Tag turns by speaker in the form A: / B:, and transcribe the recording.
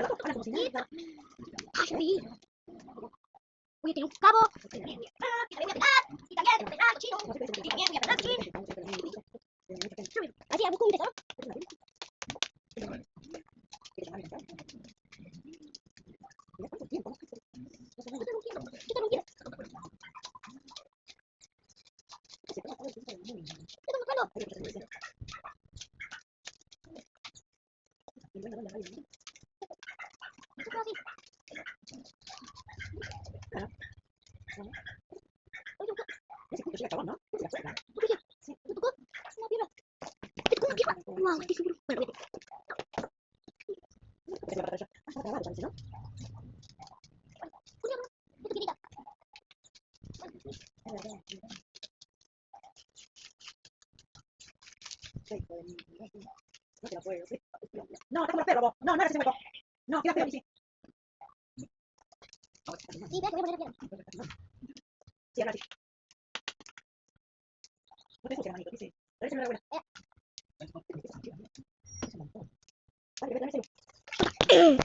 A: como si nada. Ay, sí. Voy a tener un cabo. Y también voy a pegar. Y también voy a pegar cochino. Y también voy a pegar cochino. Así, busco un tesoro. Yo también quiero. Wow, estoy seguro. Bueno, vete.
B: No, está como los perros, vos. No, no era ese hueco. No, queda feo, sí.
A: Sí, vea que voy a poner piedra.
B: Sí, ahora sí. No te escuches, manito, sí. Pero ese no era bueno. Vale, vete a ver ese.